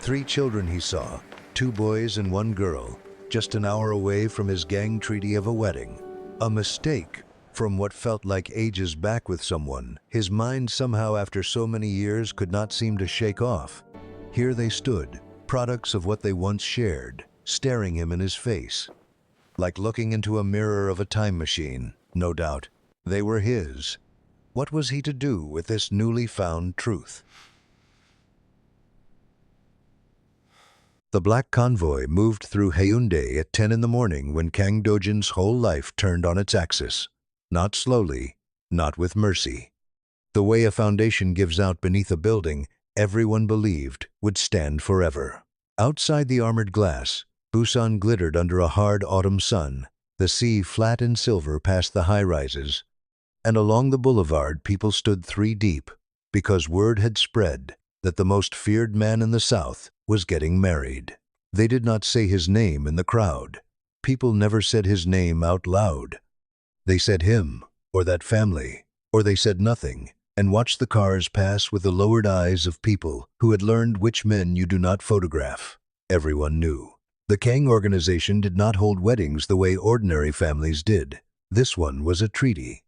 3 children he saw, 2 boys and 1 girl, just an hour away from his gang treaty of a wedding. A mistake from what felt like ages back with someone his mind somehow after so many years could not seem to shake off. Here they stood, products of what they once shared, staring him in his face. Like looking into a mirror of a time machine, no doubt. They were his. What was he to do with this newly found truth? The black convoy moved through Haeundae at 10 in the morning when Kang Do-jin's whole life turned on its axis. Not slowly, not with mercy. The way a foundation gives out beneath a building, everyone believed would stand forever. Outside the armored glass, Busan glittered under a hard autumn sun, the sea flat and silver past the high-rises. And along the boulevard people stood 3 deep, because word had spread that the most feared man in the South was getting married. They did not say his name in the crowd. People never said his name out loud. They said him, or that family, or they said nothing, and watched the cars pass with the lowered eyes of people who had learned which men you do not photograph. Everyone knew. The Kang organization did not hold weddings the way ordinary families did. This one was a treaty.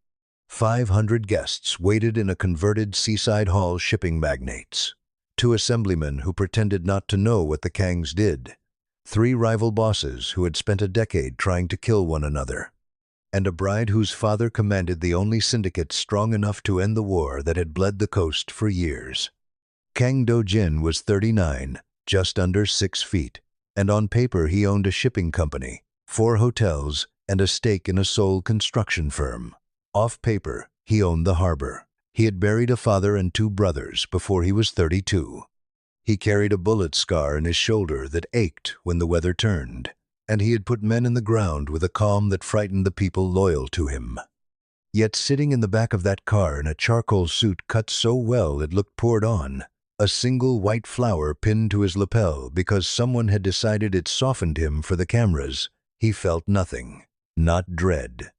500 guests waited in a converted seaside hall shipping magnates. 2 assemblymen who pretended not to know what the Kangs did. 3 rival bosses who had spent a decade trying to kill one another. And a bride whose father commanded the only syndicate strong enough to end the war that had bled the coast for years. Kang Do-jin was 39, just under 6 feet, and on paper he owned a shipping company, 4 hotels, and a stake in a Seoul construction firm. Off paper, he owned the harbor. He had buried a father and 2 brothers before he was 32. He carried a bullet scar in his shoulder that ached when the weather turned, and he had put men in the ground with a calm that frightened the people loyal to him. Yet sitting in the back of that car in a charcoal suit cut so well it looked poured on, a single white flower pinned to his lapel because someone had decided it softened him for the cameras, he felt nothing. Not dread.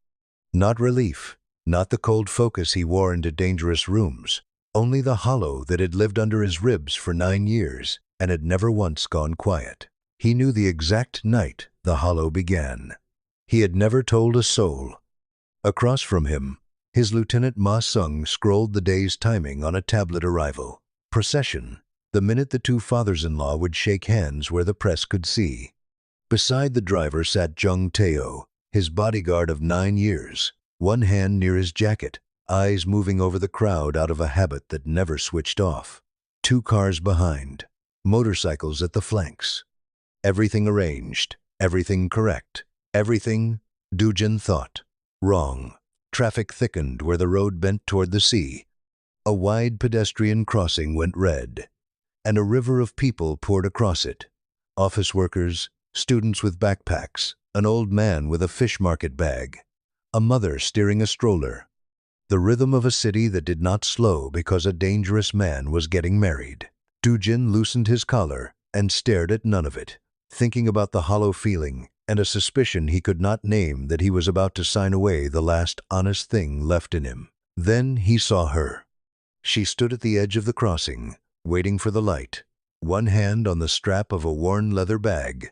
Not relief. Not the cold focus he wore into dangerous rooms, only the hollow that had lived under his ribs for 9 years and had never once gone quiet. He knew the exact night the hollow began. He had never told a soul. Across from him, his Lieutenant Ma Sung scrolled the day's timing on a tablet arrival. Procession, the minute the 2 fathers-in-law would shake hands where the press could see. Beside the driver sat Jung Tae-oh, his bodyguard of 9 years. 1 hand near his jacket, eyes moving over the crowd out of a habit that never switched off. 2 cars behind, motorcycles at the flanks. Everything arranged, everything correct, everything, Do-jin thought, wrong. Traffic thickened where the road bent toward the sea. A wide pedestrian crossing went red, and a river of people poured across it. Office workers, students with backpacks, an old man with a fish market bag. A mother steering a stroller. The rhythm of a city that did not slow because a dangerous man was getting married. Do-jin loosened his collar and stared at none of it, thinking about the hollow feeling and a suspicion he could not name that he was about to sign away the last honest thing left in him. Then he saw her. She stood at the edge of the crossing, waiting for the light, 1 hand on the strap of a worn leather bag.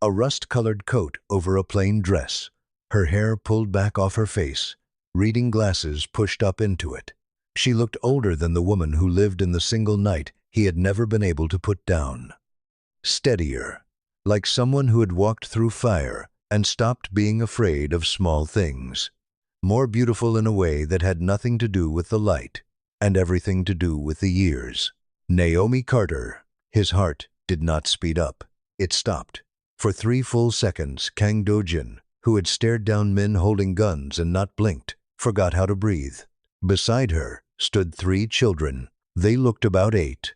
A rust-colored coat over a plain dress. Her hair pulled back off her face, reading glasses pushed up into it. She looked older than the woman who lived in the single night he had never been able to put down. Steadier, like someone who had walked through fire and stopped being afraid of small things. More beautiful in a way that had nothing to do with the light and everything to do with the years. Naomi Carter. His heart did not speed up. It stopped. For 3 full seconds, Kang Do-jin, who had stared down men holding guns and not blinked, forgot how to breathe. Beside her stood 3 children. They looked about 8.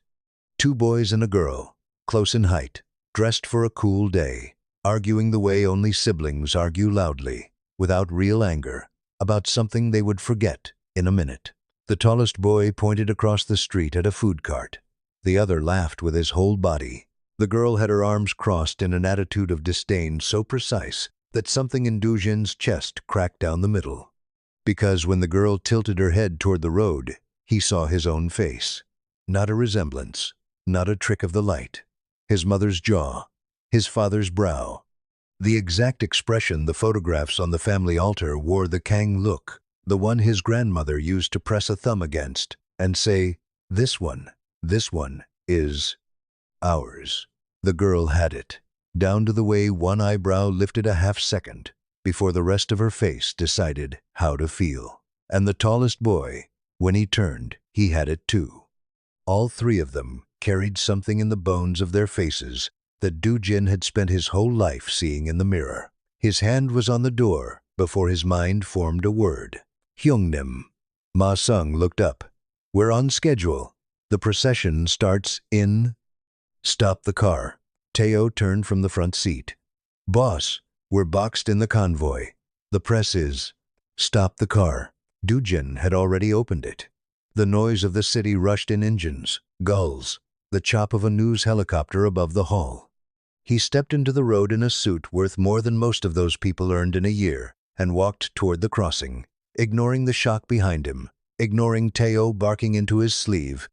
2 boys and a girl, close in height, dressed for a cool day, arguing the way only siblings argue loudly, without real anger, about something they would forget in a minute. The tallest boy pointed across the street at a food cart. The other laughed with his whole body. The girl had her arms crossed in an attitude of disdain so precise that something in Do-jin's chest cracked down the middle. Because when the girl tilted her head toward the road, he saw his own face. Not a resemblance, not a trick of the light. his mother's jaw, his father's brow. The exact expression the photographs on the family altar wore the Kang look, the one his grandmother used to press a thumb against and say, this one is ours. The girl had it, down to the way one eyebrow lifted a half-second before the rest of her face decided how to feel. And the tallest boy, when he turned, he had it too. All three of them carried something in the bones of their faces that Do-jin had spent his whole life seeing in the mirror. His hand was on the door before his mind formed a word. Hyungnim. Ma Sung looked up. We're on schedule. The procession starts in... Stop the car. Teo turned from the front seat. Boss, we're boxed in the convoy. The press is... Stop the car. Do-jin had already opened it. The noise of the city rushed in engines, gulls, the chop of a news helicopter above the hall. He stepped into the road in a suit worth more than most of those people earned in a year and walked toward the crossing, ignoring the shock behind him, ignoring Teo barking into his sleeve,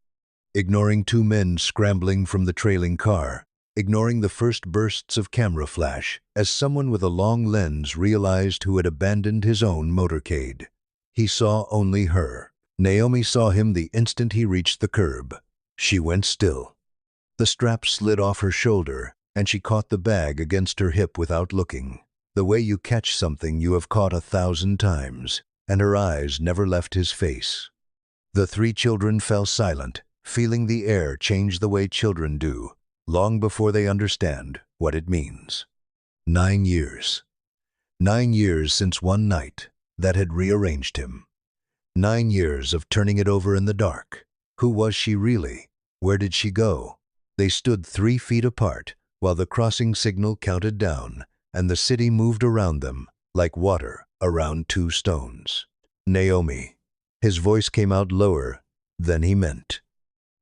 ignoring two men scrambling from the trailing car, ignoring the first bursts of camera flash as someone with a long lens realized who had abandoned his own motorcade. He saw only her. Naomi saw him the instant he reached the curb. She went still. The strap slid off her shoulder, and she caught the bag against her hip without looking, the way you catch something you have caught 1,000 times, and her eyes never left his face. The three children fell silent, feeling the air change the way children do, long before they understand what it means. 9 years. 9 years since one night that had rearranged him. 9 years of turning it over in the dark. Who was she really? Where did she go? They stood 3 feet apart while the crossing signal counted down and the city moved around them like water around 2 stones. Naomi. His voice came out lower than he meant.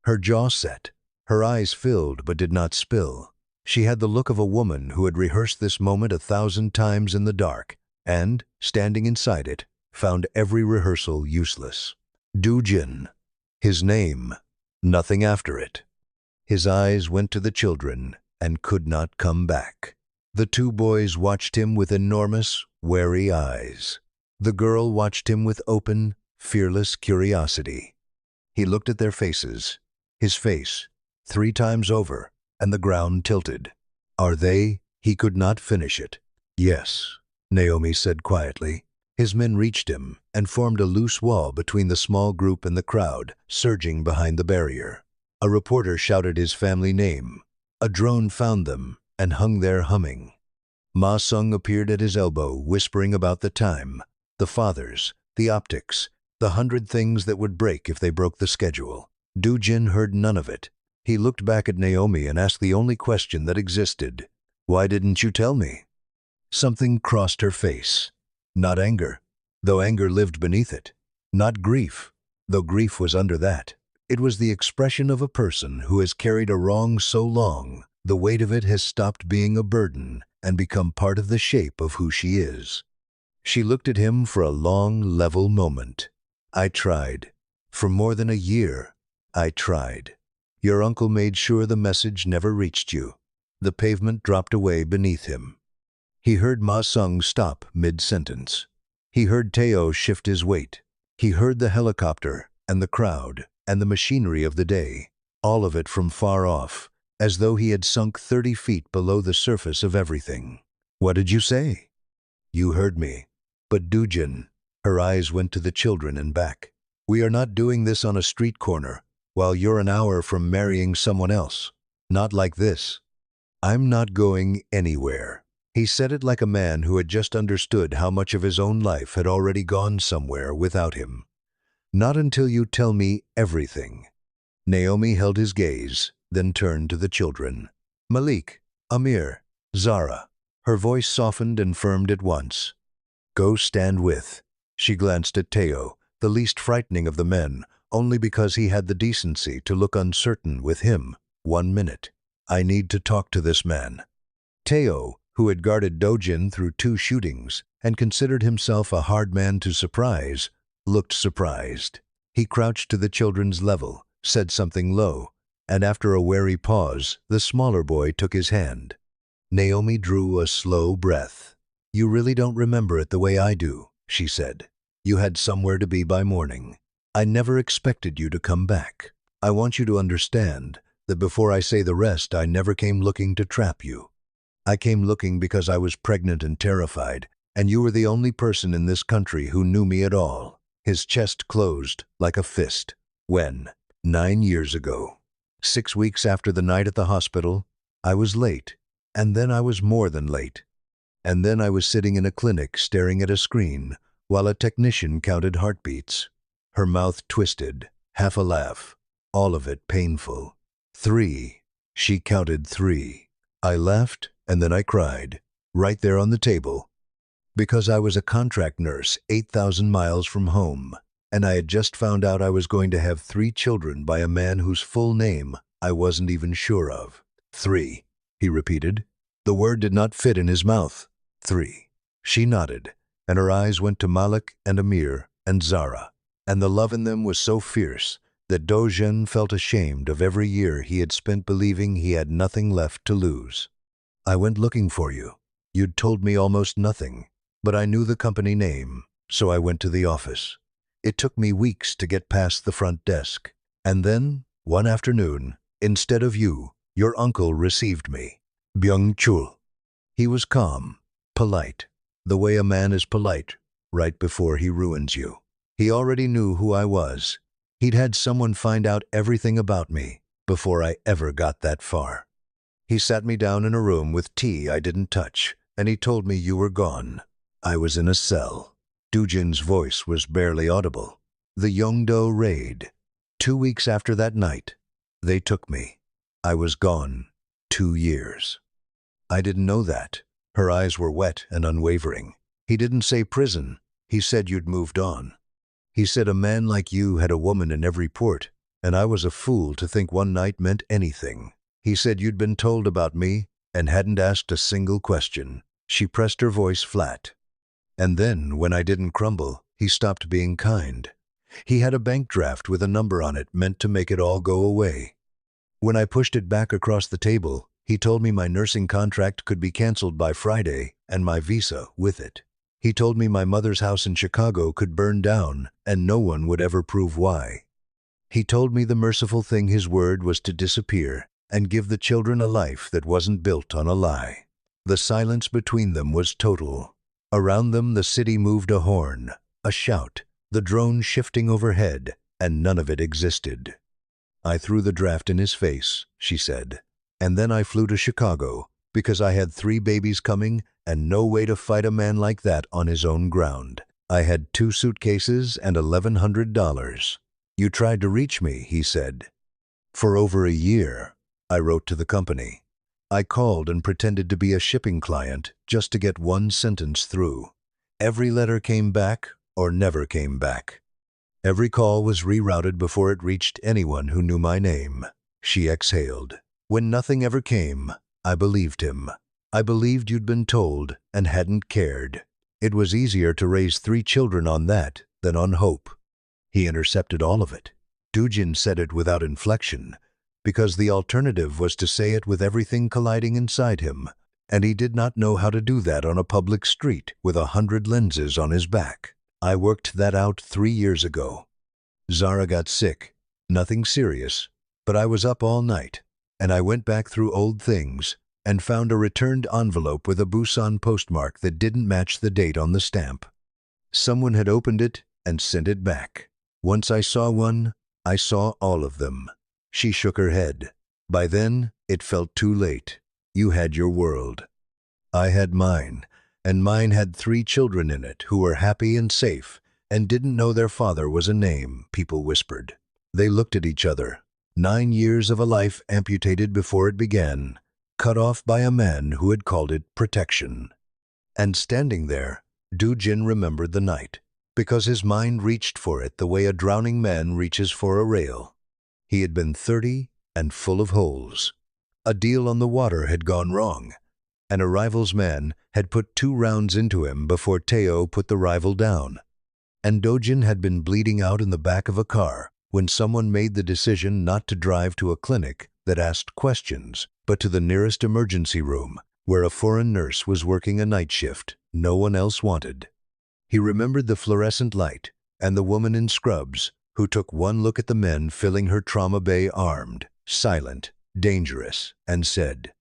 Her jaw set, her eyes filled but did not spill. She had the look of a woman who had rehearsed this moment 1,000 times in the dark and, standing inside it, found every rehearsal useless. Do-jin. His name, nothing after it. His eyes went to the children and could not come back. The 2 boys watched him with enormous, wary eyes. The girl watched him with open, fearless curiosity. He looked at their faces, his face, 3 times over, and the ground tilted. Are they? He could not finish it. Yes, Naomi said quietly. His men reached him and formed a loose wall between the small group and the crowd surging behind the barrier. A reporter shouted his family name. A drone found them and hung there humming. Ma Sung appeared at his elbow, whispering about the time, the fathers, the optics, the 100 things that would break if they broke the schedule. Do-jin heard none of it. He looked back at Naomi and asked the only question that existed. Why didn't you tell me? Something crossed her face. Not anger, though anger lived beneath it. Not grief, though grief was under that. It was the expression of a person who has carried a wrong so long, the weight of it has stopped being a burden and become part of the shape of who she is. She looked at him for a long, level moment. I tried. For more than a year, I tried. Your uncle made sure the message never reached you. The pavement dropped away beneath him. He heard Ma Sung stop mid-sentence. He heard Teo shift his weight. He heard the helicopter and the crowd and the machinery of the day, all of it from far off, as though he had sunk 30 feet below the surface of everything. What did you say? You heard me. But Do-jin, her eyes went to the children and back. We are not doing this on a street corner, while you're an hour from marrying someone else. Not like this. I'm not going anywhere. He said it like a man who had just understood how much of his own life had already gone somewhere without him. Not until you tell me everything. Naomi held his gaze, then turned to the children. Malik, Amir, Zara. Her voice softened and firmed at once. Go stand with. She glanced at Teo, the least frightening of the men, only because he had the decency to look uncertain with him. 1 minute. I need to talk to this man. Teo, who had guarded Do-jin through 2 shootings and considered himself a hard man to surprise, looked surprised. He crouched to the children's level, said something low. And after a wary pause, the smaller boy took his hand. Naomi drew a slow breath. "You really don't remember it the way I do," she said. "You had somewhere to be by morning. I never expected you to come back. I want you to understand that before I say the rest, I never came looking to trap you. I came looking because I was pregnant and terrified, and you were the only person in this country who knew me at all." His chest closed like a fist. "When? 9 years ago. 6 weeks after the night at the hospital, I was late, and then I was more than late. And then I was sitting in a clinic staring at a screen while a technician counted heartbeats." Her mouth twisted, half a laugh, all of it painful. 3. She counted 3. I laughed, and then I cried, right there on the table. Because I was a contract nurse 8,000 miles from home, and I had just found out I was going to have 3 children by a man whose full name I wasn't even sure of. 3, he repeated. The word did not fit in his mouth. 3. She nodded, and her eyes went to Malik and Amir and Zara, and the love in them was so fierce that Do-jin felt ashamed of every year he had spent believing he had nothing left to lose. "I went looking for you. You'd told me almost nothing, but I knew the company name, so I went to the office. It took me weeks to get past the front desk, and then, one afternoon, instead of you, your uncle received me. Byung-chul." He was calm, polite, the way a man is polite right before he ruins you. He already knew who I was. He'd had someone find out everything about me before I ever got that far. He sat me down in a room with tea I didn't touch, and he told me you were gone. I was in a cell. Do-jin's voice was barely audible. The Yeongdo raid. 2 weeks after that night, they took me. I was gone 2 years. I didn't know that. Her eyes were wet and unwavering. He didn't say prison. He said you'd moved on. He said a man like you had a woman in every port, and I was a fool to think one night meant anything. He said you'd been told about me and hadn't asked a single question. She pressed her voice flat. And then, when I didn't crumble, he stopped being kind. He had a bank draft with a number on it meant to make it all go away. When I pushed it back across the table, he told me my nursing contract could be canceled by Friday and my visa with it. He told me my mother's house in Chicago could burn down and no one would ever prove why. He told me the merciful thing his word was to disappear and give the children a life that wasn't built on a lie. The silence between them was total. Around them the city moved a horn, a shout, the drone shifting overhead, and none of it existed. "I threw the draft in his face," she said, "and then I flew to Chicago because I had 3 babies coming and no way to fight a man like that on his own ground. I had 2 suitcases and $1,100. You tried to reach me," he said. "For over a year, I wrote to the company. I called and pretended to be a shipping client just to get one sentence through. Every letter came back or never came back. Every call was rerouted before it reached anyone who knew my name." She exhaled. "When nothing ever came, I believed him. I believed you'd been told and hadn't cared. It was easier to raise 3 children on that than on hope." He intercepted all of it. Do-jin said it without inflection, because the alternative was to say it with everything colliding inside him, and he did not know how to do that on a public street with 100 lenses on his back. "I worked that out 3 years ago. Zara got sick, nothing serious, but I was up all night, and I went back through old things and found a returned envelope with a Busan postmark that didn't match the date on the stamp. Someone had opened it and sent it back. Once I saw one, I saw all of them." She shook her head. "By then, it felt too late. You had your world. I had mine, and mine had 3 children in it who were happy and safe and didn't know their father was a name," people whispered. They looked at each other. 9 years of a life amputated before it began, cut off by a man who had called it protection. And standing there, Do-jin remembered the night, because his mind reached for it the way a drowning man reaches for a rail. He had been 30 and full of holes. A deal on the water had gone wrong, and a rival's man had put 2 rounds into him before Teo put the rival down. And Do-jin had been bleeding out in the back of a car when someone made the decision not to drive to a clinic that asked questions, but to the nearest emergency room, where a foreign nurse was working a night shift no one else wanted. He remembered the fluorescent light and the woman in scrubs who took one look at the men filling her trauma bay armed, silent, dangerous, and said,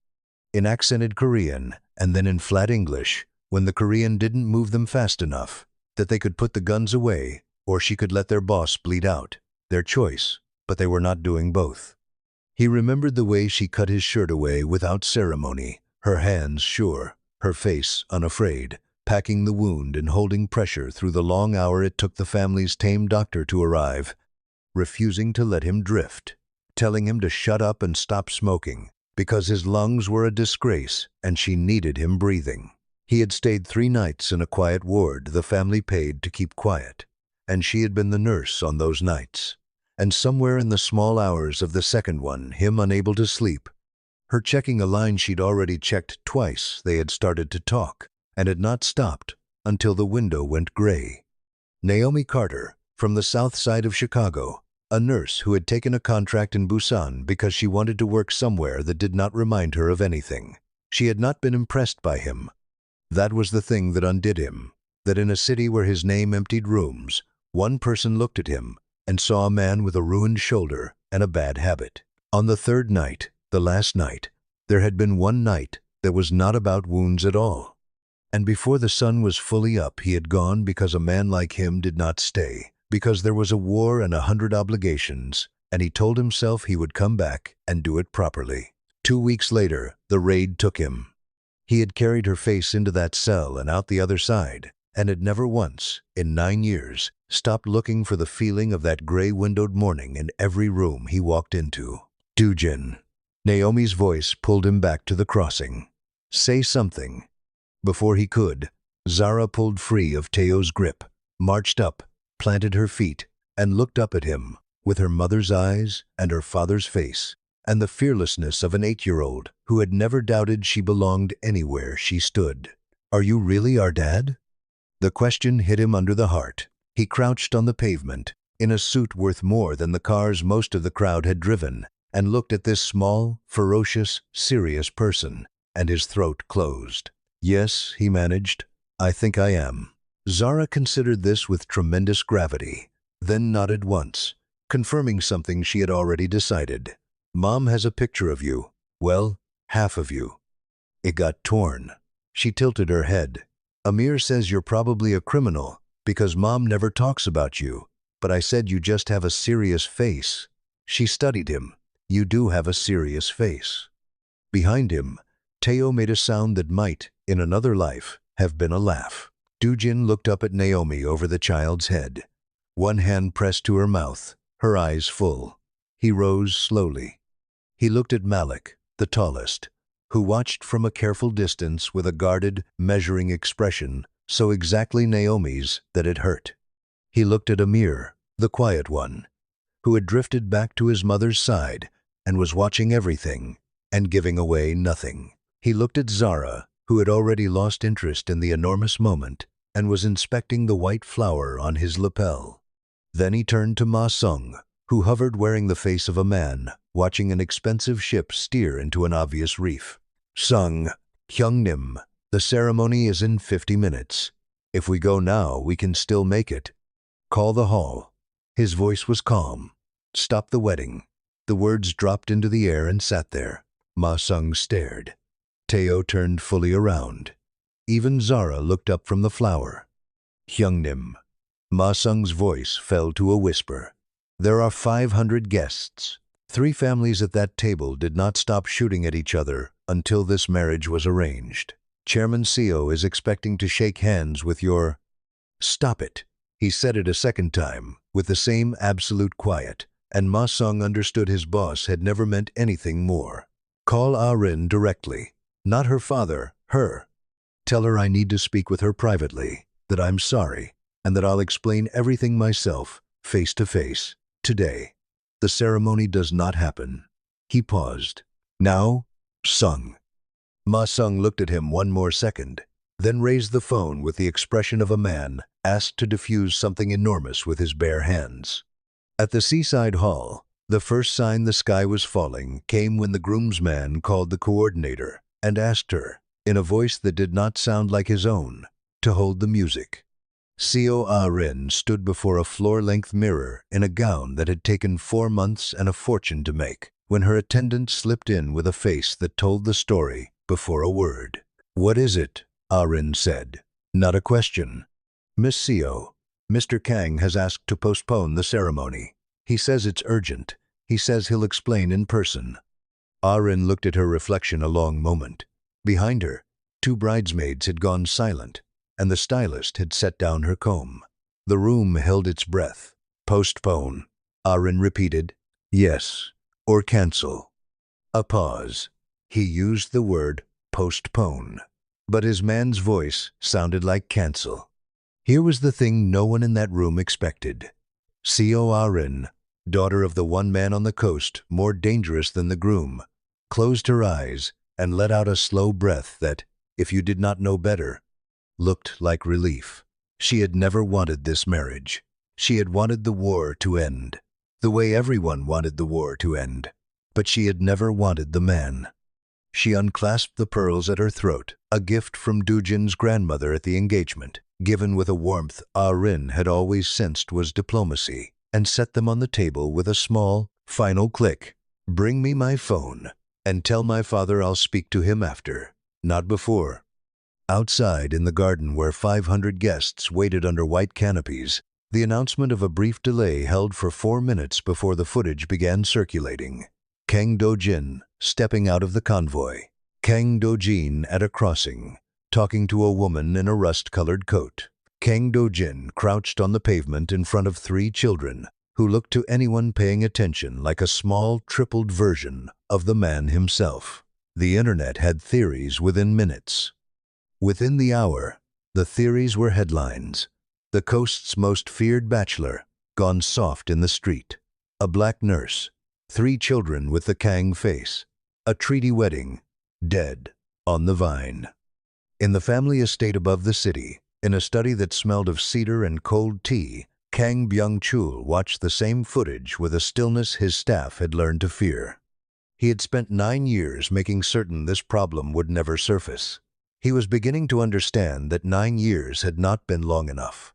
in accented Korean and then in flat English, when the Korean didn't move them fast enough, that they could put the guns away or she could let their boss bleed out. Their choice, but they were not doing both. He remembered the way she cut his shirt away without ceremony, her hands sure, her face unafraid, packing the wound and holding pressure through the long hour it took the family's tame doctor to arrive, refusing to let him drift, telling him to shut up and stop smoking, because his lungs were a disgrace and she needed him breathing. He had stayed 3 nights in a quiet ward the family paid to keep quiet, and she had been the nurse on those nights. And somewhere in the small hours of the second one, him unable to sleep, her checking a line she'd already checked twice, they had started to talk, and had not stopped until the window went gray. Naomi Carter, from the south side of Chicago, a nurse who had taken a contract in Busan because she wanted to work somewhere that did not remind her of anything. She had not been impressed by him. That was the thing that undid him, that in a city where his name emptied rooms, one person looked at him and saw a man with a ruined shoulder and a bad habit. On the 3rd night, the last night, there had been one night that was not about wounds at all. And before the sun was fully up, he had gone because a man like him did not stay, because there was a war and 100 obligations, and he told himself he would come back and do it properly. 2 weeks later, the raid took him. He had carried her face into that cell and out the other side, and had never once, in 9 years, stopped looking for the feeling of that gray-windowed morning in every room he walked into. Do-jin. Naomi's voice pulled him back to the crossing. Say something. Before he could, Zara pulled free of Teo's grip, marched up, planted her feet, and looked up at him with her mother's eyes and her father's face, and the fearlessness of an 8-year-old who had never doubted she belonged anywhere she stood. Are you really our dad? The question hit him under the heart. He crouched on the pavement, in a suit worth more than the cars most of the crowd had driven, and looked at this small, ferocious, serious person, and his throat closed. Yes, he managed. I think I am. Zara considered this with tremendous gravity, then nodded once, confirming something she had already decided. Mom has a picture of you. Well, half of you. It got torn. She tilted her head. Amir says you're probably a criminal because Mom never talks about you, but I said you just have a serious face. She studied him. You do have a serious face. Behind him, Teo made a sound that might, in another life, have been a laugh. Do-jin looked up at Naomi over the child's head, one hand pressed to her mouth, her eyes full. He rose slowly. He looked at Malik, the tallest, who watched from a careful distance with a guarded, measuring expression, so exactly Naomi's that it hurt. He looked at Amir, the quiet one, who had drifted back to his mother's side and was watching everything and giving away nothing. He looked at Zara, who had already lost interest in the enormous moment and was inspecting the white flower on his lapel. Then he turned to Ma Sung, who hovered wearing the face of a man, watching an expensive ship steer into an obvious reef. Sung, Hyungnim, the ceremony is in 50 minutes. If we go now, we can still make it. Call the hall. His voice was calm. Stop the wedding. The words dropped into the air and sat there. Ma Sung stared. Teo turned fully around. Even Zara looked up from the flower. Hyungnim. Ma Sung's voice fell to a whisper. There are 500 guests. 3 families at that table did not stop shooting at each other until this marriage was arranged. Chairman Seo is expecting to shake hands with your... Stop it. He said it a second time, with the same absolute quiet, and Ma Sung understood his boss had never meant anything more. Call Ah-rin directly. Not her father, her. Tell her I need to speak with her privately, that I'm sorry, and that I'll explain everything myself, face to face, today. The ceremony does not happen. He paused. Now, Sung. Ma Sung looked at him one more second, then raised the phone with the expression of a man asked to defuse something enormous with his bare hands. At the seaside hall, the first sign the sky was falling came when the groomsman called the coordinator and asked her, in a voice that did not sound like his own, to hold the music. Seo Ah-rin stood before a floor-length mirror in a gown that had taken 4 months and a fortune to make, when her attendant slipped in with a face that told the story before a word. "What is it?" Ah-rin said. Not a question. "Miss Seo, Mr. Kang has asked to postpone the ceremony. He says it's urgent. He says he'll explain in person." Ah-rin looked at her reflection a long moment. Behind her, 2 bridesmaids had gone silent, and the stylist had set down her comb. The room held its breath. "Postpone," Ah-rin repeated. "Yes, or cancel." A pause. He used the word postpone, but his man's voice sounded like cancel. Here was the thing no one in that room expected. Seo Ah-rin, daughter of the one man on the coast, more dangerous than the groom, closed her eyes and let out a slow breath that, if you did not know better, looked like relief. She had never wanted this marriage. She had wanted the war to end, the way everyone wanted the war to end, but she had never wanted the man. She unclasped the pearls at her throat, a gift from Do-jin's grandmother at the engagement, given with a warmth Ah-rin had always sensed was diplomacy, and set them on the table with a small, final click. "Bring me my phone, and tell my father I'll speak to him after, not before." Outside in the garden where 500 guests waited under white canopies, the announcement of a brief delay held for 4 minutes before the footage began circulating. Kang Do-jin stepping out of the convoy. Kang Do-jin at a crossing, talking to a woman in a rust-colored coat. Kang Do-jin crouched on the pavement in front of 3 children, who looked to anyone paying attention like a small, tripled version of the man himself. The internet had theories within minutes. Within the hour, the theories were headlines. The coast's most feared bachelor, gone soft in the street. A black nurse. 3 children with the Kang face. A treaty wedding. Dead. On the vine. In the family estate above the city, in a study that smelled of cedar and cold tea, Kang Byung-chul watched the same footage with a stillness his staff had learned to fear. He had spent 9 years making certain this problem would never surface. He was beginning to understand that 9 years had not been long enough.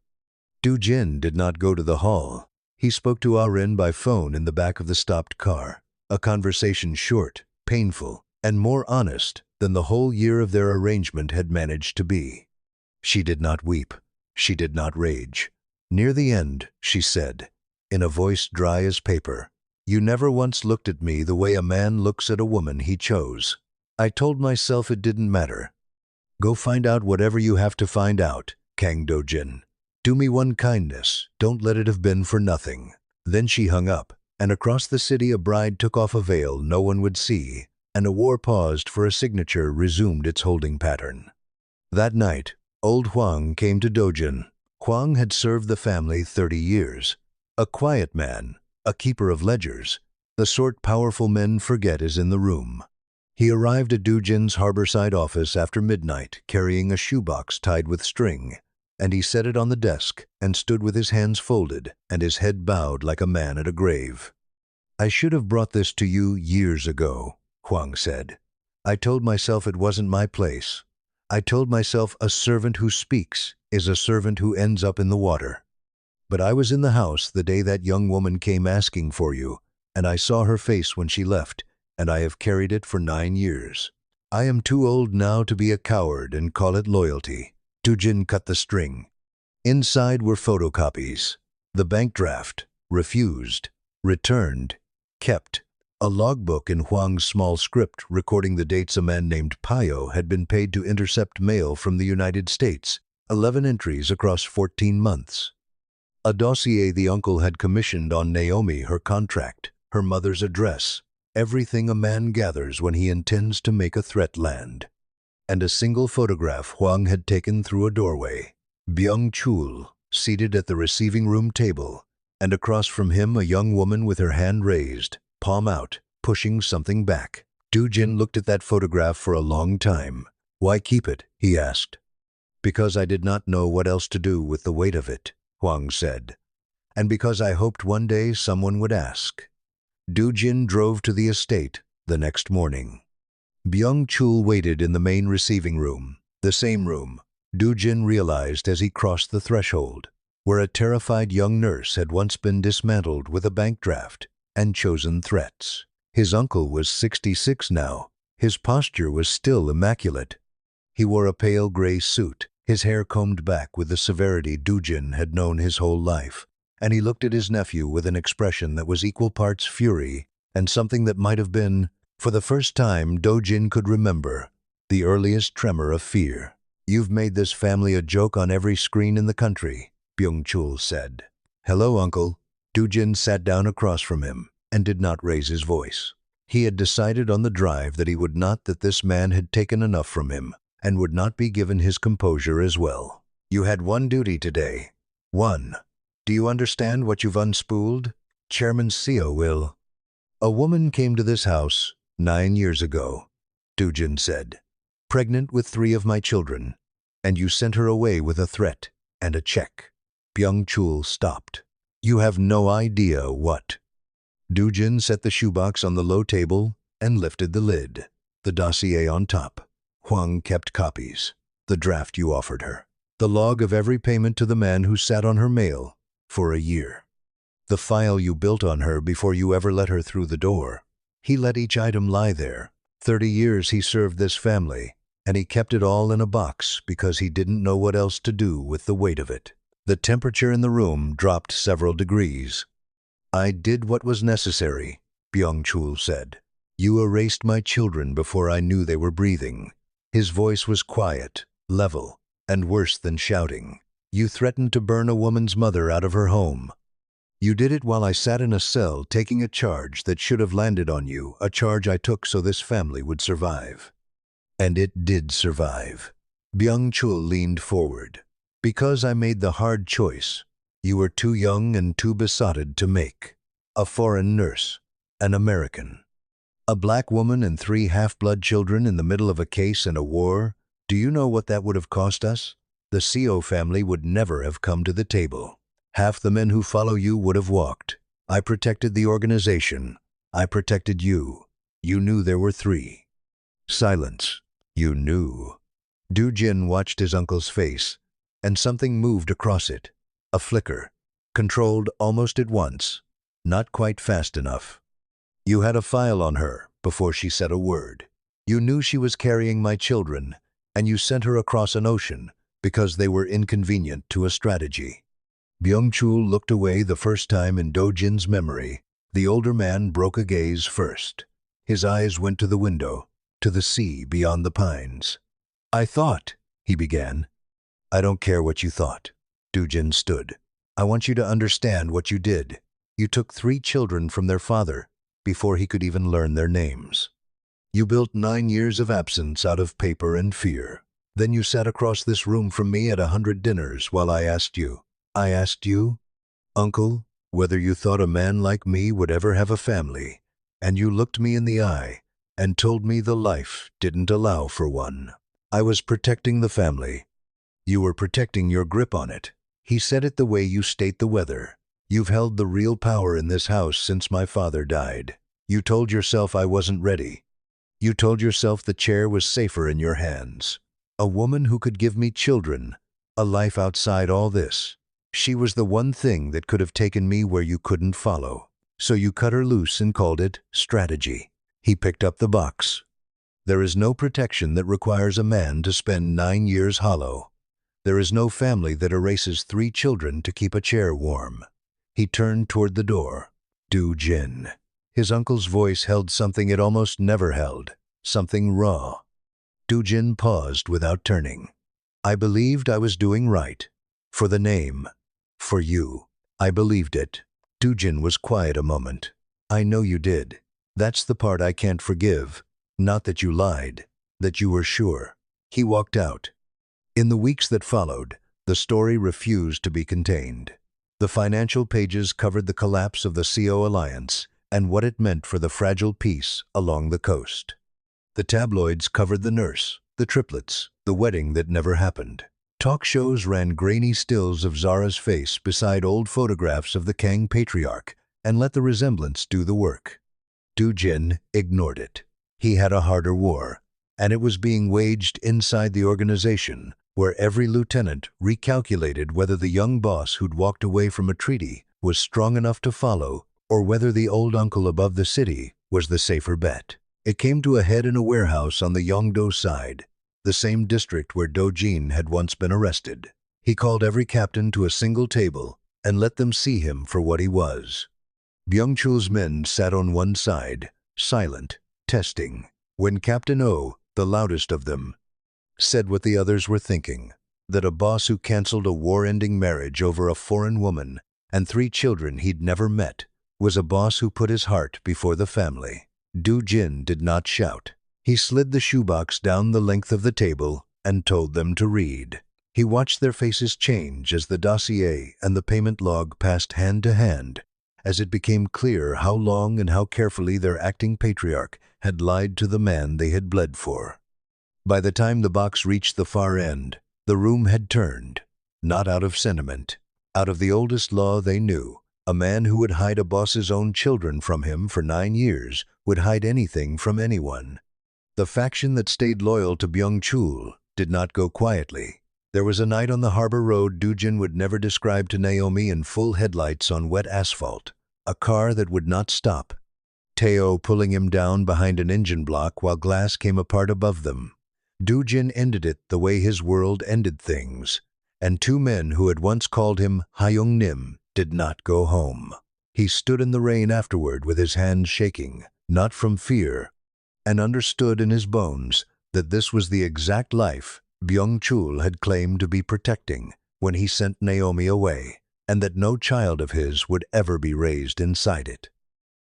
Do-jin did not go to the hall. He spoke to Ah-rin by phone in the back of the stopped car, a conversation short, painful, and more honest than the whole year of their arrangement had managed to be. She did not weep. She did not rage. Near the end, she said, in a voice dry as paper, "You never once looked at me the way a man looks at a woman he chose. I told myself it didn't matter. Go find out whatever you have to find out, Kang Do-jin. Do me one kindness, don't let it have been for nothing." Then she hung up, and across the city a bride took off a veil no one would see, and a war paused for a signature resumed its holding pattern. That night, old Hwang came to Do-jin. Hwang had served the family 30 years. A quiet man, a keeper of ledgers, the sort powerful men forget is in the room. He arrived at Do-jin's harborside office after midnight, carrying a shoebox tied with string, and he set it on the desk and stood with his hands folded and his head bowed like a man at a grave. "I should have brought this to you years ago," Hwang said. "I told myself it wasn't my place. I told myself a servant who speaks is a servant who ends up in the water. But I was in the house the day that young woman came asking for you, and I saw her face when she left, and I have carried it for 9 years. I am too old now to be a coward and call it loyalty." Do-jin cut the string. Inside were photocopies. The bank draft. Refused. Returned. Kept. A logbook in Hwang's small script recording the dates a man named Payo had been paid to intercept mail from the United States. 11 entries across 14 months. A dossier the uncle had commissioned on Naomi, her contract, her mother's address, everything a man gathers when he intends to make a threat land. And a single photograph Hwang had taken through a doorway. Byung-chul, seated at the receiving room table, and across from him a young woman with her hand raised, palm out, pushing something back. Do-jin looked at that photograph for a long time. "Why keep it?" he asked. "Because I did not know what else to do with the weight of it," Hwang said. and because I hoped one day someone would ask. Do-jin drove to the estate the next morning. Byung-chul waited in the main receiving room, the same room, Do-jin realized as he crossed the threshold, where a terrified young nurse had once been dismantled with a bank draft and chosen threats. His uncle was 66 now. His posture was still immaculate. He wore a pale gray suit, his hair combed back with the severity Do-jin had known his whole life, and he looked at his nephew with an expression that was equal parts fury and something that might have been, for the first time Do-jin could remember, the earliest tremor of fear. "You've made this family a joke on every screen in the country," Byung-chul said. "Hello, uncle." Do-jin sat down across from him and did not raise his voice. He had decided on the drive that he would not, that this man had taken enough from him and would not be given his composure as well. "You had one duty today. One. Do you understand what you've unspooled? Chairman Seo will." "A woman came to this house 9 years ago," Do-jin said, "pregnant with 3 of my children, and you sent her away with a threat and a check." Byung-chul stopped. "You have no idea what." Do-jin set the shoebox on the low table and lifted the lid. The dossier on top. Huang kept copies. The draft you offered her. The log of every payment to the man who sat on her mail for a year. The file you built on her before you ever let her through the door. He let each item lie there. 30 years he served this family, and he kept it all in a box because he didn't know what else to do with the weight of it. The temperature in the room dropped several degrees. "I did what was necessary," Byung-chul said. "You erased my children before I knew they were breathing." His voice was quiet, level, and worse than shouting. "You threatened to burn a woman's mother out of her home. You did it while I sat in a cell taking a charge that should have landed on you, a charge I took so this family would survive. And it did survive." Byung-chul leaned forward. "Because I made the hard choice you were too young and too besotted to make. A foreign nurse, an American. A black woman and 3 half-blood children in the middle of a case and a war. Do you know what that would have cost us? The Seo family would never have come to the table. Half the men who follow you would have walked. I protected the organization. I protected you. You knew there were 3. Silence. You knew." Do-jin watched his uncle's face, and something moved across it. A flicker, controlled almost at once, not quite fast enough. "You had a file on her before she said a word. You knew she was carrying my children, and you sent her across an ocean because they were inconvenient to a strategy." Byung-chul looked away the first time in Do-jin's memory. The older man broke a gaze first. His eyes went to the window, to the sea beyond the pines. "I thought," he began. "I don't care what you thought." Do-jin stood. "I want you to understand what you did. You took 3 children from their father before he could even learn their names. You built 9 years of absence out of paper and fear. Then you sat across this room from me at 100 dinners while I asked you, Uncle, whether you thought a man like me would ever have a family, and you looked me in the eye and told me the life didn't allow for one. I was protecting the family. You were protecting your grip on it." He said it the way you state the weather. "You've held the real power in this house since my father died. You told yourself I wasn't ready. You told yourself the chair was safer in your hands. A woman who could give me children, a life outside all this. She was the one thing that could have taken me where you couldn't follow. So you cut her loose and called it strategy." He picked up the box. "There is no protection that requires a man to spend 9 years hollow. There is no family that erases 3 children to keep a chair warm." He turned toward the door. Do-jin. His uncle's voice held something it almost never held, something raw. Do-jin paused without turning. "I believed I was doing right. For the name. For you. I believed it." Do-jin was quiet a moment. "I know you did. That's the part I can't forgive. Not that you lied. That you were sure." He walked out. In the weeks that followed, the story refused to be contained. The financial pages covered the collapse of the Seo alliance and what it meant for the fragile peace along the coast. The tabloids covered the nurse, the triplets, the wedding that never happened. Talk shows ran grainy stills of Zara's face beside old photographs of the Kang patriarch and let the resemblance do the work. Do-jin ignored it. He had a harder war, and it was being waged inside the organization, where every lieutenant recalculated whether the young boss who'd walked away from a treaty was strong enough to follow or whether the old uncle above the city was the safer bet. It came to a head in a warehouse on the Yongdo side, the same district where Do-jin had once been arrested. He called every captain to a single table and let them see him for what he was. Byung-chul's men sat on one side, silent, testing, when Captain O, the loudest of them, said what the others were thinking, that a boss who canceled a war-ending marriage over a foreign woman and 3 children he'd never met was a boss who put his heart before the family. Do-jin did not shout. He slid the shoebox down the length of the table and told them to read. He watched their faces change as the dossier and the payment log passed hand to hand, as it became clear how long and how carefully their acting patriarch had lied to the man they had bled for. By the time the box reached the far end, the room had turned, not out of sentiment, out of the oldest law they knew. A man who would hide a boss's own children from him for 9 years would hide anything from anyone. The faction that stayed loyal to Byung-chul did not go quietly. There was a night on the harbor road Do-jin would never describe to Naomi in full headlights on wet asphalt, a car that would not stop, Teo pulling him down behind an engine block while glass came apart above them. Do-jin ended it the way his world ended things, and 2 men who had once called him Hyung-nim did not go home. He stood in the rain afterward with his hands shaking, not from fear, and understood in his bones that this was the exact life Byung-chul had claimed to be protecting when he sent Naomi away, and that no child of his would ever be raised inside it.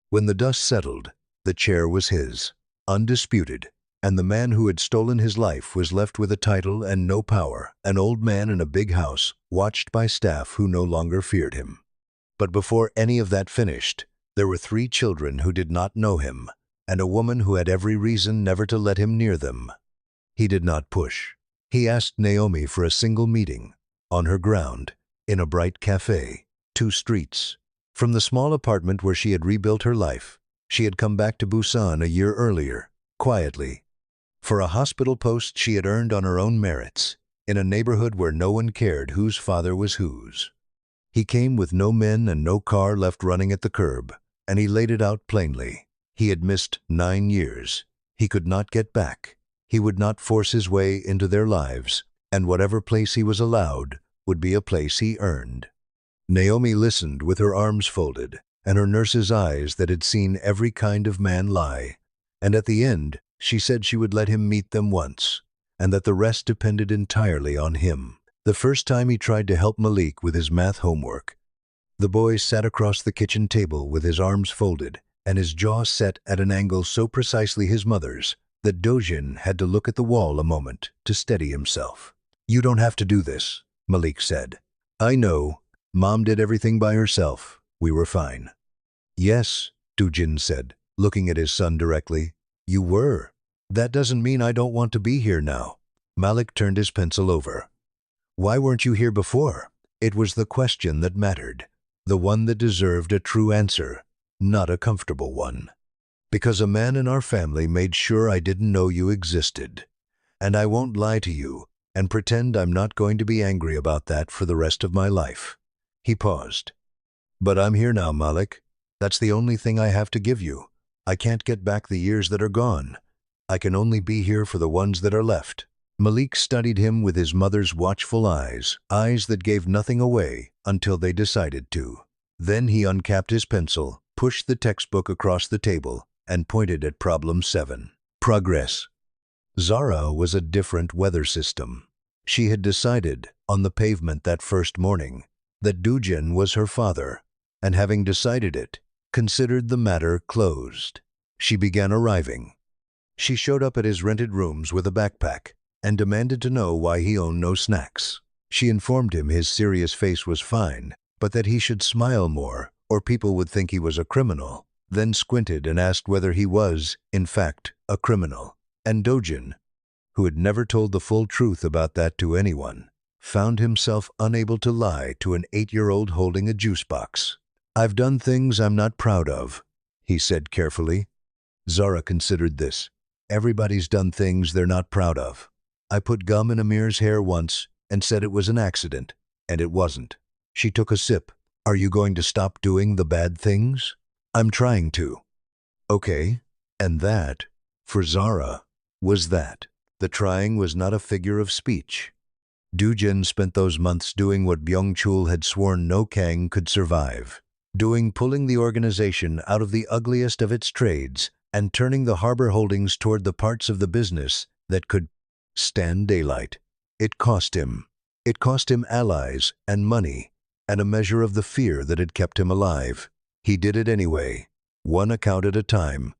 When the dust settled, the chair was his, undisputed, and the man who had stolen his life was left with a title and no power, an old man in a big house, watched by staff who no longer feared him. But before any of that finished, there were 3 children who did not know him, and a woman who had every reason never to let him near them. He did not push. He asked Naomi for a single meeting, on her ground, in a bright cafe, 2 streets. From the small apartment where she had rebuilt her life, she had come back to Busan a year earlier, quietly, for a hospital post she had earned on her own merits, in a neighborhood where no one cared whose father was whose. He came with no men and no car left running at the curb, and he laid it out plainly. He had missed 9 years. He could not get back. He would not force his way into their lives, and whatever place he was allowed would be a place he earned. Naomi listened with her arms folded and her nurse's eyes that had seen every kind of man lie, and at the end she said she would let him meet them once, and that the rest depended entirely on him. The first time he tried to help Malik with his math homework, the boy sat across the kitchen table with his arms folded and his jaw set at an angle so precisely his mother's that Do-jin had to look at the wall a moment to steady himself. "You don't have to do this," Malik said. "I know. Mom did everything by herself. We were fine." "Yes," Do-jin said, looking at his son directly. "You were. That doesn't mean I don't want to be here now." Malik turned his pencil over. "Why weren't you here before?" It was the question that mattered, the one that deserved a true answer, not a comfortable one. "Because a man in our family made sure I didn't know you existed. And I won't lie to you and pretend I'm not going to be angry about that for the rest of my life." He paused. "But I'm here now, Malik. That's the only thing I have to give you. I can't get back the years that are gone. I can only be here for the ones that are left." Malik studied him with his mother's watchful eyes, eyes that gave nothing away until they decided to. Then he uncapped his pencil, pushed the textbook across the table, and pointed at problem 7. Progress. Zara was a different weather system. She had decided, on the pavement that first morning, that Do-jin was her father, and having decided it, considered the matter closed. She began arriving. She showed up at his rented rooms with a backpack and demanded to know why he owned no snacks. She informed him his serious face was fine, but that he should smile more or people would think he was a criminal, then squinted and asked whether he was, in fact, a criminal. And Do-jin, who had never told the full truth about that to anyone, found himself unable to lie to an 8-year-old holding a juice box. "I've done things I'm not proud of," he said carefully. Zara considered this. "Everybody's done things they're not proud of. I put gum in Amir's hair once and said it was an accident, and it wasn't." She took a sip. "Are you going to stop doing the bad things?" "I'm trying to." "Okay." And that, for Zara, was that. The trying was not a figure of speech. Do-jin spent those months doing what Byung-chul had sworn no Kang could survive. Pulling the organization out of the ugliest of its trades and turning the harbor holdings toward the parts of the business that could stand daylight. It cost him. It cost him allies and money and a measure of the fear that had kept him alive. He did it anyway, one account at a time.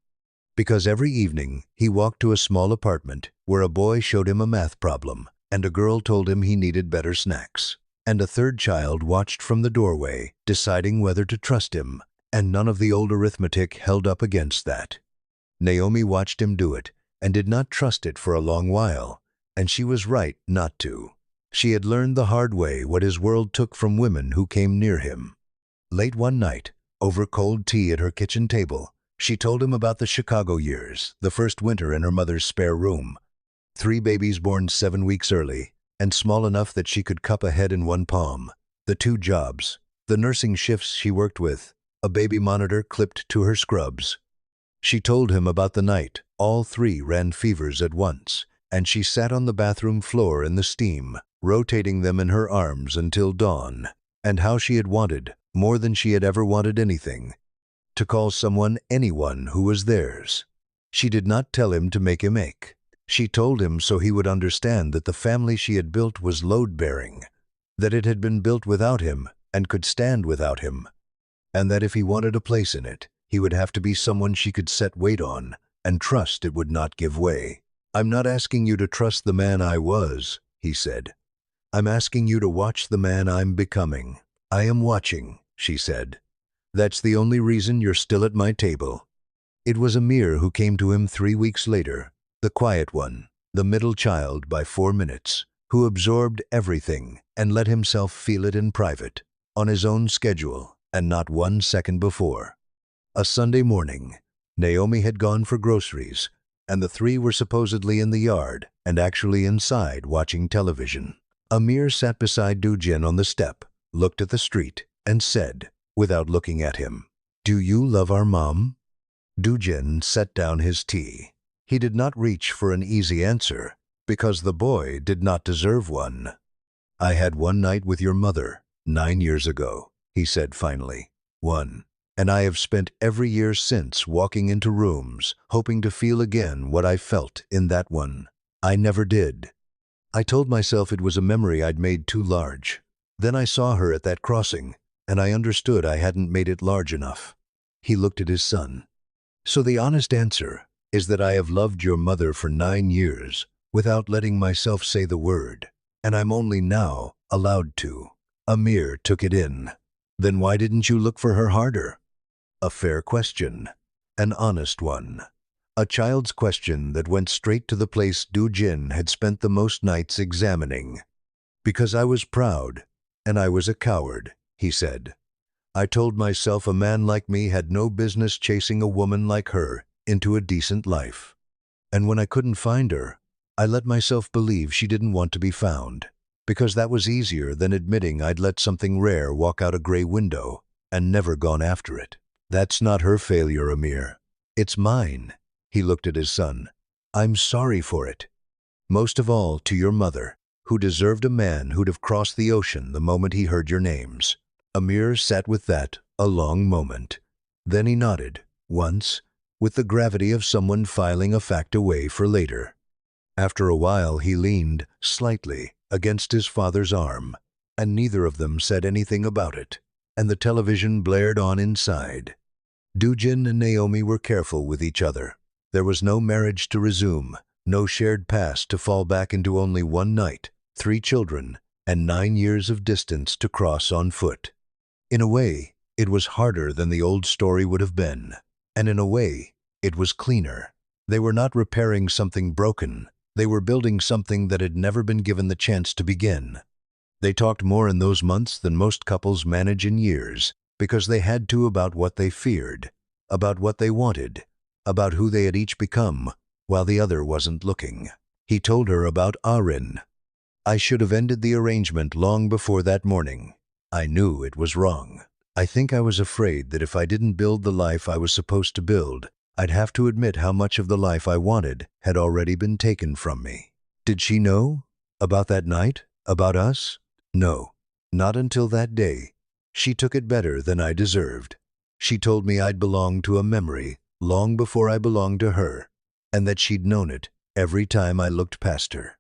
Because every evening he walked to a small apartment where a boy showed him a math problem and a girl told him he needed better snacks. And a third child watched from the doorway, deciding whether to trust him, and none of the old arithmetic held up against that. Naomi watched him do it and did not trust it for a long while, and she was right not to. She had learned the hard way what his world took from women who came near him. Late one night, over cold tea at her kitchen table, she told him about the Chicago years, the first winter in her mother's spare room. 3 babies born 7 weeks early, and small enough that she could cup a head in one palm. The 2 jobs, the nursing shifts she worked with, a baby monitor clipped to her scrubs. She told him about the night all 3 ran fevers at once, and she sat on the bathroom floor in the steam, rotating them in her arms until dawn, and how she had wanted, more than she had ever wanted anything, to call someone anyone who was theirs. She did not tell him to make him ache. She told him so he would understand that the family she had built was load-bearing, that it had been built without him and could stand without him, and that if he wanted a place in it, he would have to be someone she could set weight on and trust it would not give way. "I'm not asking you to trust the man I was," he said. "I'm asking you to watch the man I'm becoming." "I am watching," she said. "That's the only reason you're still at my table." It was Amir who came to him 3 weeks later, the quiet one, the middle child by 4 minutes, who absorbed everything and let himself feel it in private, on his own schedule, and not 1 second before. A Sunday morning, Naomi had gone for groceries, and the 3 were supposedly in the yard and actually inside watching television. Amir sat beside Do-jin on the step, looked at the street, and said, without looking at him, "Do you love our mom?" Do-jin set down his tea. He did not reach for an easy answer, because the boy did not deserve one. "I had one night with your mother 9 years ago," he said finally. "One. And I have spent every year since walking into rooms, hoping to feel again what I felt in that one. I never did. I told myself it was a memory I'd made too large. Then I saw her at that crossing, and I understood I hadn't made it large enough." He looked at his son. "So the honest answer is that I have loved your mother for 9 years without letting myself say the word, and I'm only now allowed to." Amir took it in. "Then why didn't you look for her harder?" A fair question, an honest one, a child's question that went straight to the place Do-jin had spent the most nights examining. "Because I was proud, and I was a coward," he said. "I told myself a man like me had no business chasing a woman like her into a decent life. And when I couldn't find her, I let myself believe she didn't want to be found, because that was easier than admitting I'd let something rare walk out a gray window and never gone after it. That's not her failure, Amir. It's mine." He looked at his son. "I'm sorry for it. Most of all to your mother, who deserved a man who'd have crossed the ocean the moment he heard your names." Amir sat with that a long moment. Then he nodded, once, with the gravity of someone filing a fact away for later. After a while he leaned, slightly, against his father's arm, and neither of them said anything about it, and the television blared on inside. Do-jin and Naomi were careful with each other. There was no marriage to resume, no shared past to fall back into, only one night, 3 children, and 9 years of distance to cross on foot. In a way, it was harder than the old story would have been, and in a way, it was cleaner. They were not repairing something broken. They were building something that had never been given the chance to begin. They talked more in those months than most couples manage in years, because they had to about what they feared, about what they wanted, about who they had each become, while the other wasn't looking. He told her about Arin. I should have ended the arrangement long before that morning. I knew it was wrong. I think I was afraid that if I didn't build the life I was supposed to build, I'd have to admit how much of the life I wanted had already been taken from me. Did she know? About that night? About us? No, not until that day. She took it better than I deserved. She told me I'd belonged to a memory long before I belonged to her, and that she'd known it every time I looked past her.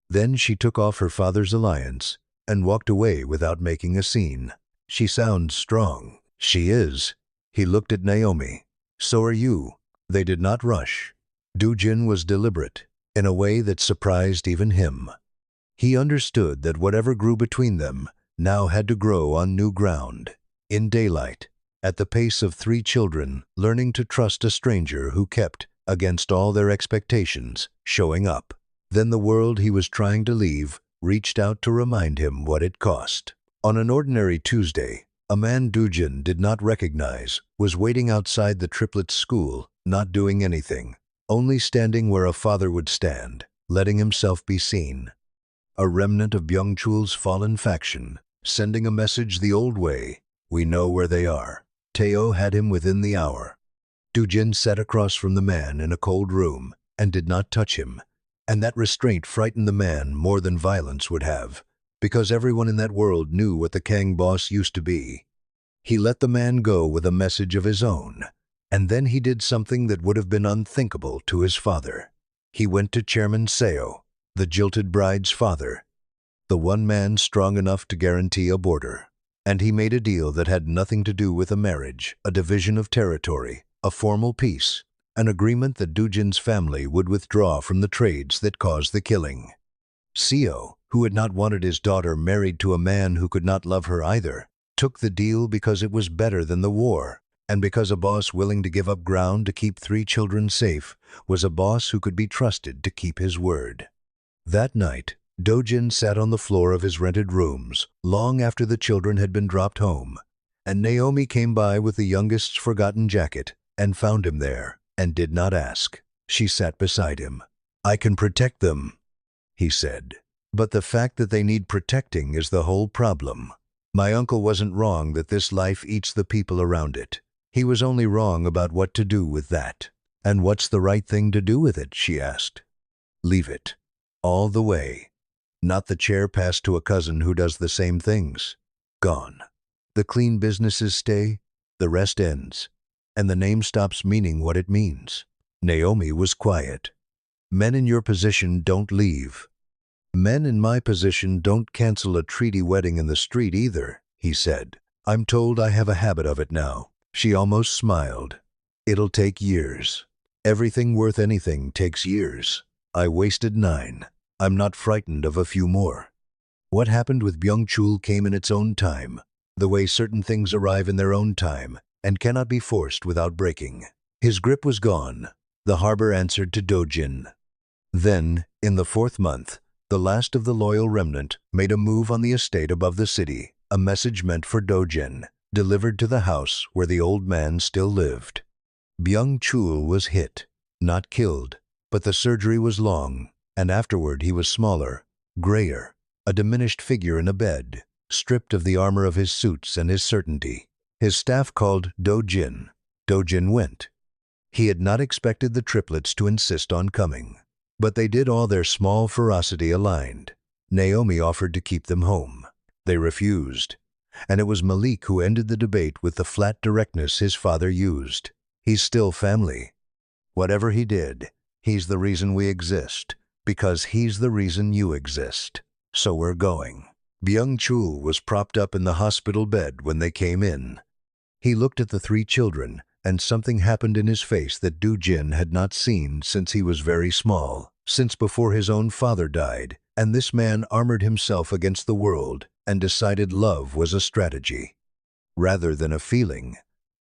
Then she took off her father's alliance and walked away without making a scene. She sounds strong. She is. He looked at Naomi. So are you. They did not rush. Do-jin was deliberate, in a way that surprised even him. He understood that whatever grew between them now had to grow on new ground, in daylight, at the pace of 3 children learning to trust a stranger who kept, against all their expectations, showing up. Then the world he was trying to leave reached out to remind him what it cost. On an ordinary Tuesday, a man Do-jin did not recognize was waiting outside the Triplets school, not doing anything, only standing where a father would stand, letting himself be seen. A remnant of Byung-chul's fallen faction, sending a message the old way. We know where they are. Teo had him within the hour. Do-jin sat across from the man in a cold room and did not touch him, and that restraint frightened the man more than violence would have, because everyone in that world knew what the Kang boss used to be. He let the man go with a message of his own, and then he did something that would have been unthinkable to his father. He went to Chairman Seo, the jilted bride's father, the one man strong enough to guarantee a border. And he made a deal that had nothing to do with a marriage, a division of territory, a formal peace, an agreement that Do-jin's family would withdraw from the trades that caused the killing. Seo, who had not wanted his daughter married to a man who could not love her either, took the deal because it was better than the war, and because a boss willing to give up ground to keep 3 children safe was a boss who could be trusted to keep his word. That night, Do-jin sat on the floor of his rented rooms long after the children had been dropped home, and Naomi came by with the youngest's forgotten jacket and found him there and did not ask. She sat beside him. I can protect them, he said. But the fact that they need protecting is the whole problem. My uncle wasn't wrong that this life eats the people around it. He was only wrong about what to do with that. And what's the right thing to do with it, she asked. Leave it. All the way. Not the chair passed to a cousin who does the same things. Gone. The clean businesses stay, the rest ends, and the name stops meaning what it means. Naomi was quiet. Men in your position don't leave. Men in my position don't cancel a treaty wedding in the street either, he said. I'm told I have a habit of it now. She almost smiled. It'll take years. Everything worth anything takes years. I wasted 9. I'm not frightened of a few more. What happened with Byung-chul came in its own time, the way certain things arrive in their own time and cannot be forced without breaking. His grip was gone. The harbor answered to Do-jin. Then, in the 4th month, the last of the loyal remnant made a move on the estate above the city, a message meant for Do-jin, delivered to the house where the old man still lived. Byung-chul was hit, not killed, but the surgery was long, and afterward he was smaller, grayer, a diminished figure in a bed, stripped of the armor of his suits and his certainty. His staff called Do-jin. Do-jin went. He had not expected the triplets to insist on coming, but they did all their small ferocity aligned. Naomi offered to keep them home. They refused, and it was Malik who ended the debate with the flat directness his father used. He's still family. Whatever he did, he's the reason we exist. Because he's the reason you exist. So we're going. Byung-chul was propped up in the hospital bed when they came in. He looked at the 3 children, and something happened in his face that Do-jin had not seen since he was very small, since before his own father died, and this man armored himself against the world and decided love was a strategy, rather than a feeling,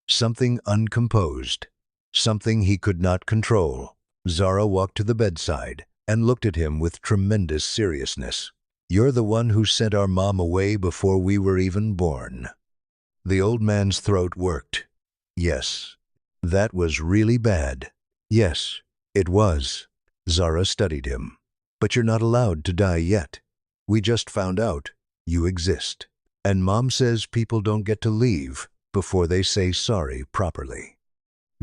something uncomposed, something he could not control. Zara walked to the bedside and looked at him with tremendous seriousness. You're the one who sent our mom away before we were even born. The old man's throat worked. Yes, that was really bad. Yes, it was. Zara studied him. But you're not allowed to die yet. We just found out you exist. And Mom says people don't get to leave before they say sorry properly.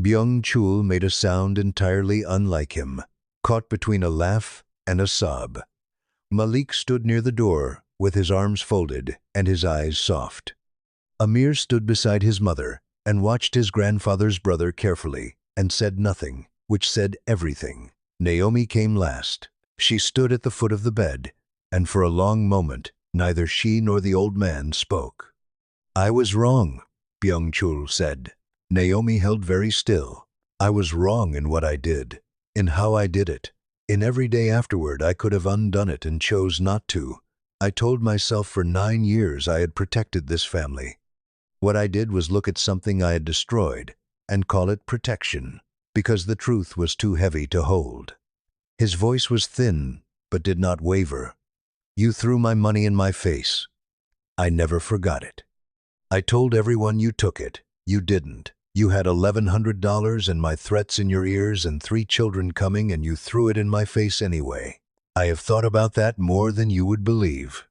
Byung-chul made a sound entirely unlike him, caught between a laugh and a sob. Malik stood near the door with his arms folded and his eyes soft. Amir stood beside his mother and watched his grandfather's brother carefully and said nothing, which said everything. Naomi came last. She stood at the foot of the bed, and for a long moment, neither she nor the old man spoke. I was wrong, Byung-chul said. Naomi held very still. I was wrong in what I did, in how I did it. In every day afterward, I could have undone it and chose not to. I told myself for 9 years I had protected this family. What I did was look at something I had destroyed and call it protection, because the truth was too heavy to hold. His voice was thin, but did not waver. You threw my money in my face. I never forgot it. I told everyone you took it. You didn't. You had $1,100 and my threats in your ears and 3 children coming, and you threw it in my face anyway. I have thought about that more than you would believe.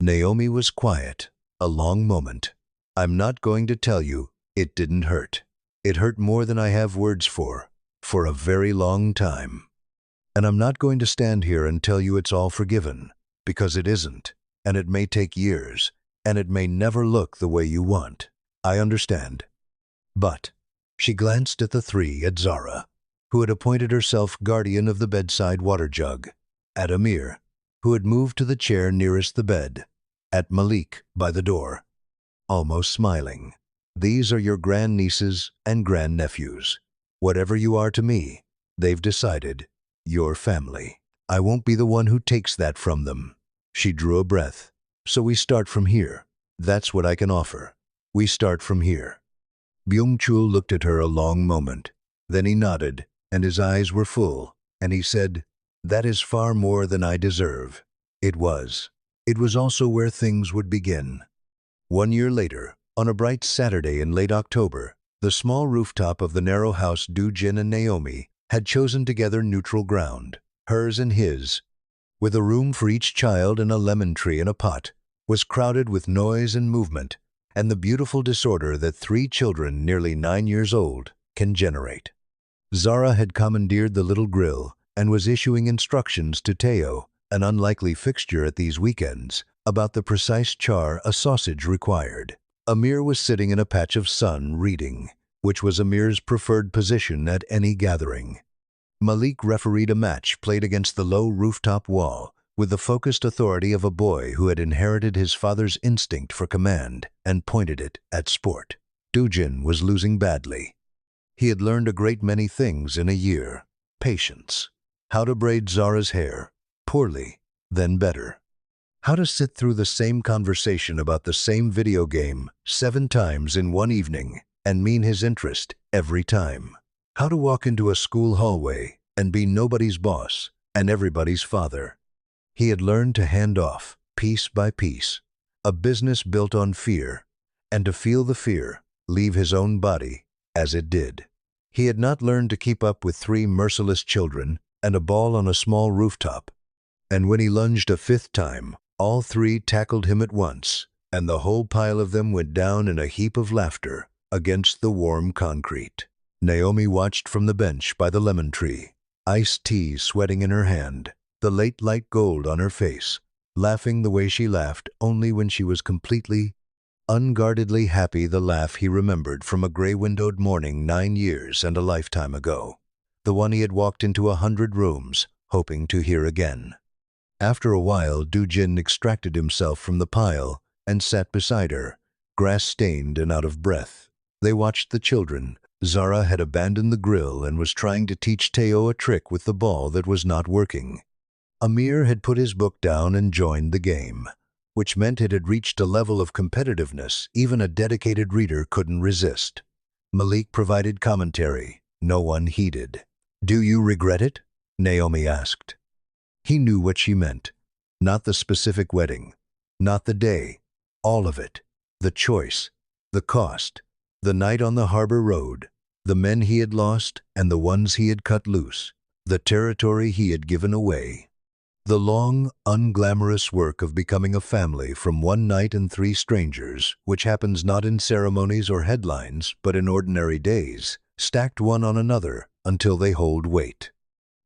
Naomi was quiet, a long moment. I'm not going to tell you, it didn't hurt. It hurt more than I have words for a very long time. And I'm not going to stand here and tell you it's all forgiven, because it isn't, and it may take years, and it may never look the way you want. I understand. But she glanced at the 3, at Zara, who had appointed herself guardian of the bedside water jug, at Amir, who had moved to the chair nearest the bed, at Malik by the door, almost smiling. These are your grandnieces and grandnephews. Whatever you are to me, they've decided, your family. I won't be the one who takes that from them. She drew a breath. So we start from here. That's what I can offer. We start from here. Byung-chul looked at her a long moment. Then he nodded, and his eyes were full, and he said, that is far more than I deserve. It was. It was also where things would begin. 1 year later, on a bright Saturday in late October, the small rooftop of the narrow house Do-jin and Naomi had chosen together neutral ground, hers and his, with a room for each child and a lemon tree in a pot, was crowded with noise and movement, and the beautiful disorder that 3 children nearly 9 years old can generate. Zara had commandeered the little grill and was issuing instructions to Teo, an unlikely fixture at these weekends, about the precise char a sausage required. Amir was sitting in a patch of sun reading, which was Amir's preferred position at any gathering. Malik refereed a match played against the low rooftop wall with the focused authority of a boy who had inherited his father's instinct for command and pointed it at sport. Do-jin was losing badly. He had learned a great many things in a year. Patience. How to braid Zara's hair. Poorly, then better. How to sit through the same conversation about the same video game 7 times in one evening and mean his interest every time. How to walk into a school hallway and be nobody's boss and everybody's father. He had learned to hand off, piece by piece, a business built on fear, and to feel the fear leave his own body as it did. He had not learned to keep up with 3 merciless children and a ball on a small rooftop. And when he lunged a 5th time, all 3 tackled him at once, and the whole pile of them went down in a heap of laughter against the warm concrete. Naomi watched from the bench by the lemon tree, iced tea sweating in her hand, the late light gold on her face, laughing the way she laughed only when she was completely, unguardedly happy, the laugh he remembered from a gray-windowed morning 9 years and a lifetime ago, the one he had walked into 100 rooms, hoping to hear again. After a while, Do-jin extracted himself from the pile and sat beside her, grass-stained and out of breath. They watched the children. Zara had abandoned the grill and was trying to teach Teo a trick with the ball that was not working. Amir had put his book down and joined the game, which meant it had reached a level of competitiveness even a dedicated reader couldn't resist. Malik provided commentary. No one heeded. Do you regret it? Naomi asked. He knew what she meant. Not the specific wedding, not the day, all of it. The choice, the cost, the night on the harbor road, the men he had lost and the ones he had cut loose, the territory he had given away. The long, unglamorous work of becoming a family from one night and three strangers, which happens not in ceremonies or headlines, but in ordinary days, stacked one on another until they hold weight.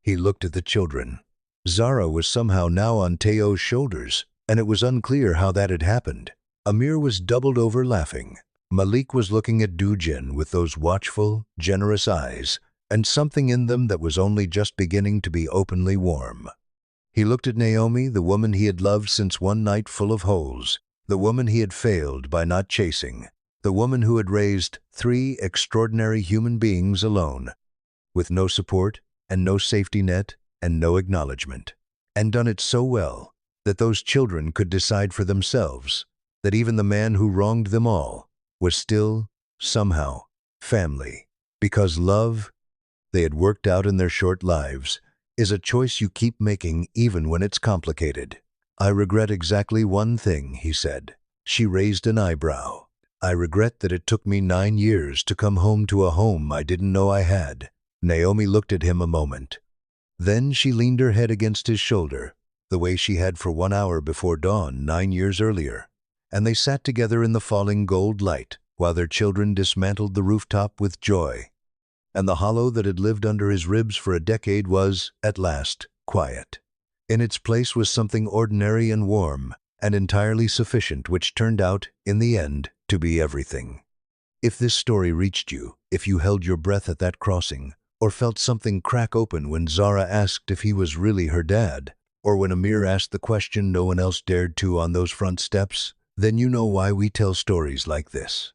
He looked at the children. Zara was somehow now on Teo's shoulders, and it was unclear how that had happened. Amir was doubled over laughing. Malik was looking at Do-jin with those watchful, generous eyes, and something in them that was only just beginning to be openly warm. He looked at Naomi, the woman he had loved since one night full of holes, the woman he had failed by not chasing, the woman who had raised three extraordinary human beings alone, with no support and no safety net and no acknowledgement, and done it so well that those children could decide for themselves, that even the man who wronged them all was still, somehow, family, because love, they had worked out in their short lives, is a choice you keep making even when it's complicated. I regret exactly one thing, he said. She raised an eyebrow. I regret that it took me 9 years to come home to a home I didn't know I had. Naomi looked at him a moment. Then she leaned her head against his shoulder, the way she had for 1 hour before dawn 9 years earlier, and they sat together in the falling gold light while their children dismantled the rooftop with joy. And the hollow that had lived under his ribs for a decade was, at last, quiet. In its place was something ordinary and warm, and entirely sufficient, which turned out, in the end, to be everything. If this story reached you, if you held your breath at that crossing, or felt something crack open when Zara asked if he was really her dad, or when Amir asked the question no one else dared to on those front steps, then you know why we tell stories like this.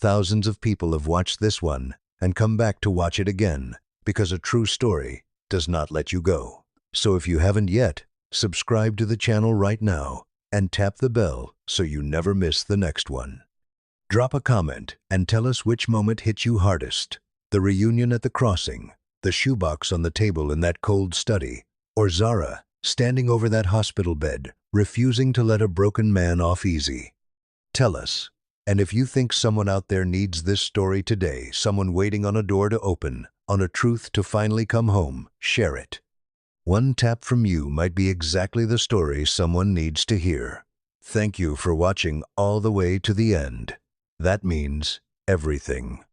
Thousands of people have watched this one and come back to watch it again, because a true story does not let you go. So if you haven't yet, subscribe to the channel right now and tap the bell so you never miss the next one. Drop a comment and tell us which moment hit you hardest. The reunion at the crossing, the shoebox on the table in that cold study, or Zara standing over that hospital bed, refusing to let a broken man off easy. Tell us. And if you think someone out there needs this story today, someone waiting on a door to open, on a truth to finally come home, share it. One tap from you might be exactly the story someone needs to hear. Thank you for watching all the way to the end. That means everything.